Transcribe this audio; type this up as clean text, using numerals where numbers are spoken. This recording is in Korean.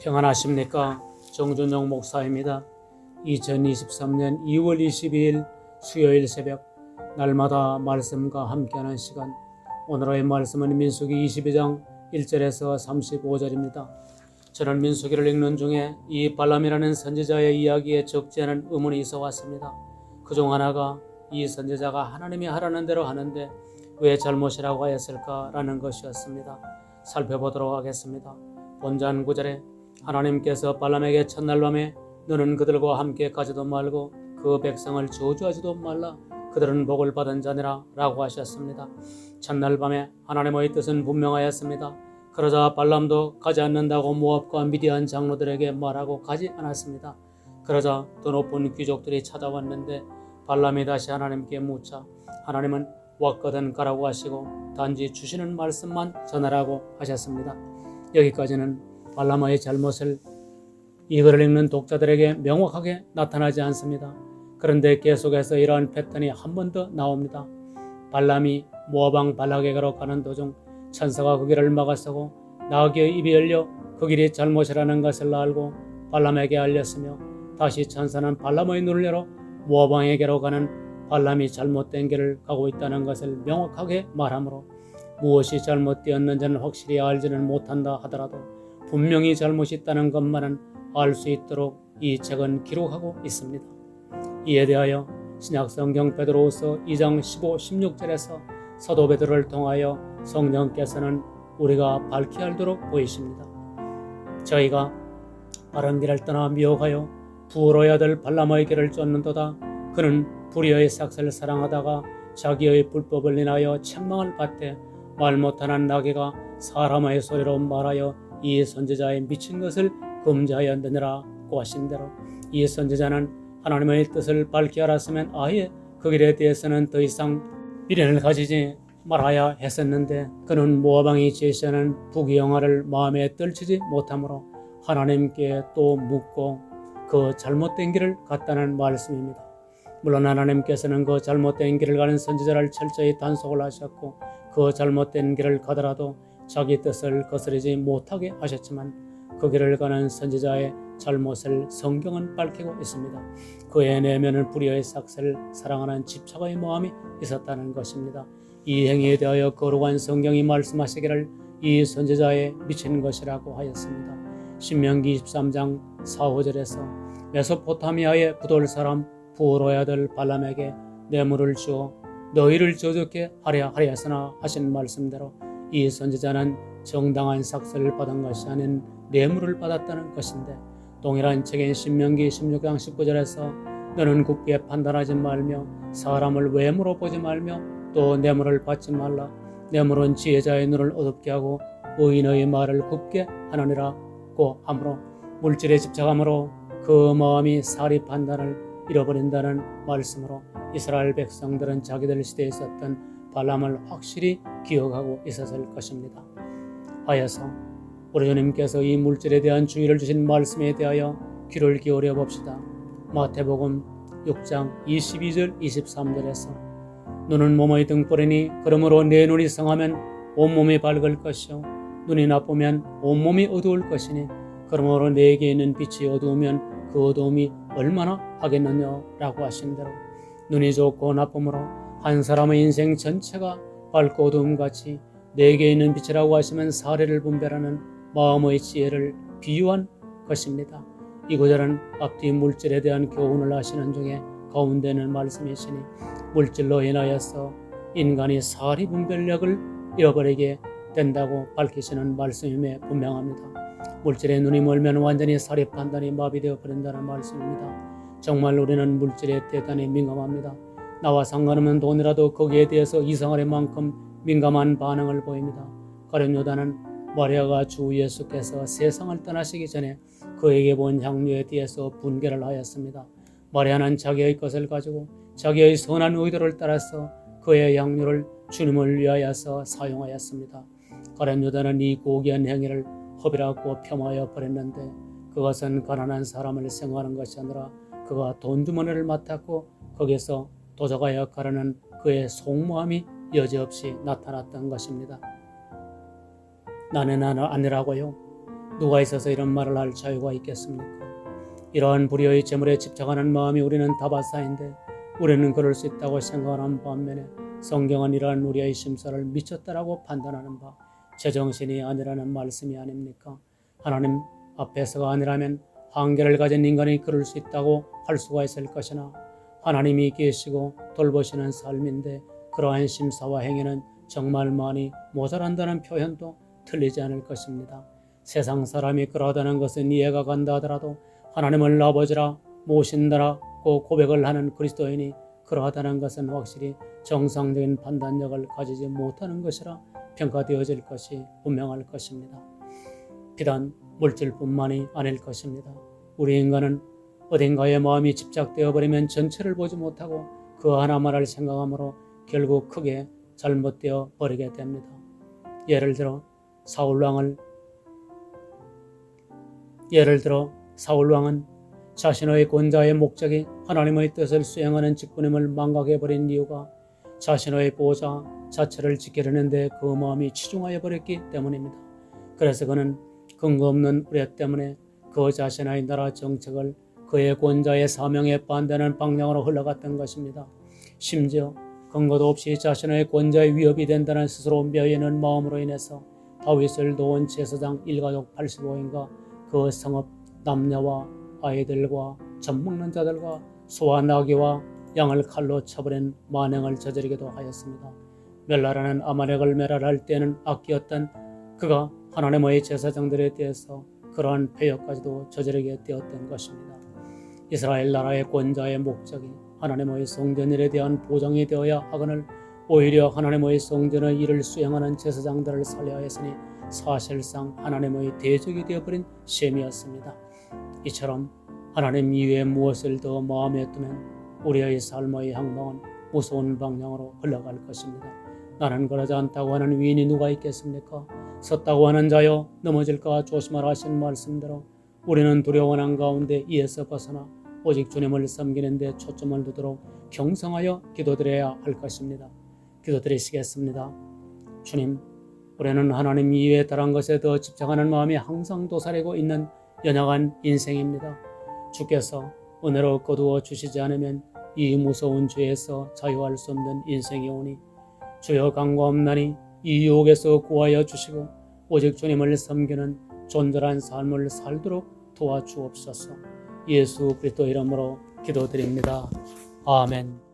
평안하십니까? 정준영 목사입니다. 2023년 2월 22일 수요일 새벽 날마다 말씀과 함께하는 시간, 오늘의 말씀은 민수기 22장 1절에서 35절입니다. 저는 민수기를 읽는 중에 이 발람이라는 선지자의 이야기에 적지 않은 의문이 있어 왔습니다. 그중 하나가 이 선지자가 하나님이 하라는 대로 하는데 왜 잘못이라고 하였을까라는 것이었습니다. 살펴보도록 하겠습니다. 본전 9절에 하나님께서 발람에게 첫날 밤에 너는 그들과 함께 가지도 말고 그 백성을 저주하지도 말라, 그들은 복을 받은 자니라 라고 하셨습니다. 첫날 밤에 하나님의 뜻은 분명하였습니다. 그러자 발람도 가지 않는다고 모압과 미디안 장로들에게 말하고 가지 않았습니다. 그러자 더 높은 귀족들이 찾아왔는데 발람이 다시 하나님께 묻자 하나님은 왔거든 가라고 하시고 단지 주시는 말씀만 전하라고 하셨습니다. 여기까지는 발람의 잘못을 이 글을 읽는 독자들에게 명확하게 나타나지 않습니다. 그런데 계속해서 이러한 패턴이 한 번 더 나옵니다. 발람이 모압 왕 발락에게로 가는 도중 천사가 그 길을 막아서고 나귀의 입이 열려 그 길이 잘못이라는 것을 알고 발람에게 알렸으며, 다시 천사는 발람의 눈을 열어 모압 왕에게로 가는 발람이 잘못된 길을 가고 있다는 것을 명확하게 말하므로 무엇이 잘못되었는지는 확실히 알지는 못한다 하더라도 분명히 잘못이 있다는 것만은 알 수 있도록 이 책은 기록하고 있습니다. 이에 대하여 신약성경 베드로후서 2장 15, 16절에서 사도 베드로를 통하여 성령께서는 우리가 밝히 알도록 보이십니다. 저희가 바른 길을 떠나 미혹하여 부으로의 아들 발람의 길을 쫓는도다. 그는 불의의 삭슬을 사랑하다가 자기의 불법을 인하여 책망을 받되 말 못하는 나귀가 사람의 소리로 말하여 이 선지자의 미친 것을 금지하였느니라고 하신 대로 이 선지자는 하나님의 뜻을 밝히 알았으면 아예 그 길에 대해서는 더 이상 미련을 가지지 말아야 했었는데, 그는 모압 왕이 제시하는 부귀영화를 마음에 떨치지 못하므로 하나님께 또 묻고 그 잘못된 길을 갔다는 말씀입니다. 물론 하나님께서는 그 잘못된 길을 가는 선지자를 철저히 단속을 하셨고 그 잘못된 길을 가더라도 자기 뜻을 거스르지 못하게 하셨지만 그 길을 가는 선지자의 잘못을 성경은 밝히고 있습니다. 그의 내면은 불의의 삭슬을 사랑하는 집착의 마음이 있었다는 것입니다. 이 행위에 대하여 거룩한 성경이 말씀하시기를 이 선지자의 미친 것이라고 하였습니다. 신명기 23장 4, 5절에서 메소포타미아의 부돌 사람 부오로의 아들 발람에게 뇌물을 주어 너희를 저주케 하려 하였으나 하신 말씀대로 이 선지자는 정당한 삭슬을 받은 것이 아닌 뇌물을 받았다는 것인데, 동일한 책인 신명기 16장 19절에서 너는 굳게 판단하지 말며 사람을 외모로 보지 말며 또 뇌물을 받지 말라. 뇌물은 지혜자의 눈을 어둡게 하고 의인의 말을 굽게 하느니라고 하므로 물질에 집착함으로 그 마음이 사리 판단을 잃어버린다는 말씀으로 이스라엘 백성들은 자기들 시대에 있었던 발람을 확실히 기억하고 있었을 것입니다. 하여서 우리 주님께서 이 물질에 대한 주의를 주신 말씀에 대하여 귀를 기울여 봅시다. 마태복음 6장 22절 23절에서 눈은 몸의 등불이니 그러므로 내 눈이 성하면 온몸이 밝을 것이요 눈이 나쁘면 온몸이 어두울 것이니 그러므로 내게 있는 빛이 어두우면 그 어두움이 얼마나 하겠느냐라고 하신 대로 눈이 좋고 나쁨으로 한 사람의 인생 전체가 밝고 어두움같이 내게 있는 빛이라고 하시면 사례를 분별하는 마음의 지혜를 비유한 것입니다. 이 구절은 앞뒤 물질에 대한 교훈을 하시는 중에 가운데는 말씀이시니 물질로 인하여서 인간이 사리 분별력을 잃어버리게 된다고 밝히시는 말씀임에 분명합니다. 물질에 눈이 멀면 완전히 사리 판단이 마비되어 버린다는 말씀입니다. 정말 우리는 물질에 대단히 민감합니다. 나와 상관없는 돈이라도 거기에 대해서 이상할 만큼 민감한 반응을 보입니다. 가룟 유다는 마리아가 주 예수께서 세상을 떠나시기 전에 그에게 본 향료에 대해서 분개를 하였습니다. 마리아는 자기의 것을 가지고 자기의 선한 의도를 따라서 그의 향료를 주님을 위하여서 사용하였습니다. 가룟 유다는 이 고귀한 행위를 허비라고 폄하하여 버렸는데 그것은 가난한 사람을 생각하는 것이 아니라 그가 돈주머니를 맡았고 거기서 도적의 역할하는 그의 속마음이 여지없이 나타났던 것입니다. 나는 아니라고요. 누가 있어서 이런 말을 할 자유가 있겠습니까? 이러한 불의의 재물에 집착하는 마음이 우리는 다바사인데 우리는 그럴 수 있다고 생각하는 반면에 성경은 이러한 우리의 심사를 미쳤다라고 판단하는 바 제정신이 아니라는 말씀이 아닙니까? 하나님 앞에서가 아니라면 한계를 가진 인간이 그럴 수 있다고 할 수가 있을 것이나 하나님이 계시고 돌보시는 삶인데 그러한 심사와 행위는 정말 많이 모자란다는 표현도 틀리지 않을 것입니다. 세상 사람이 그러하다는 것은 이해가 간다 하더라도 하나님을 아버지라 모신다라고 고백을 하는 그리스도인이 그러하다는 것은 확실히 정상적인 판단력을 가지지 못하는 것이라 평가되어질 것이 분명할 것입니다. 비단 물질뿐만이 아닐 것입니다. 우리 인간은 어딘가에 마음이 집착되어 버리면 전체를 보지 못하고 그 하나만을 생각하므로 결국 크게 잘못되어 버리게 됩니다. 예를 들어 사울왕은 자신의 권자의 목적이 하나님의 뜻을 수행하는 직분임을 망각해버린 이유가 자신의 보호자 자체를 지키려는 데 그 마음이 치중하여 버렸기 때문입니다. 그래서 그는 근거 없는 우려 때문에 그 자신의 나라 정책을 그의 권자의 사명에 반대하는 방향으로 흘러갔던 것입니다. 심지어 근거도 없이 자신의 권자의 위협이 된다는 스스로 묘해있는 마음으로 인해서 다윗을 도운 제사장 일가족 85인가 그 성읍 남녀와 아이들과 젖먹는 자들과 소와 나귀와 양을 칼로 쳐버린 만행을 저지르기도 하였습니다. 멸하라는 아말렉을 멸하할 때는 악기였던 그가 하나님의 제사장들에 대해서 그러한 폐역까지도 저지르게 되었던 것입니다. 이스라엘 나라의 권자의 목적이 하나님의 성전일에 대한 보장이 되어야 하거늘 오히려 하나님의 성전의 일을 수행하는 제사장들을 살려야 했으니 사실상 하나님의 대적이 되어버린 셈이었습니다. 이처럼 하나님 이외에 무엇을 더 마음에 두면 우리의 삶의 향방은 무서운 방향으로 흘러갈 것입니다. 나는 그러지 않다고 하는 위인이 누가 있겠습니까? 섰다고 하는 자여 넘어질까 조심하라 하신 말씀대로 우리는 두려워하는 가운데 이에서 벗어나 오직 주님을 섬기는 데 초점을 두도록 경성하여 기도드려야 할 것입니다. 기도드리시겠습니다. 주님, 우리는 하나님 이외에 다른 것에 더 집착하는 마음이 항상 도사리고 있는 연약한 인생입니다. 주께서 은혜로 거두어 주시지 않으면 이 무서운 죄에서 자유할 수 없는 인생이 오니 주여 간구하옵나니 이 유혹에서 구하여 주시고 오직 주님을 섬기는 존잘한 삶을 살도록 도와주옵소서. 예수 그리스도 이름으로 기도드립니다. 아멘.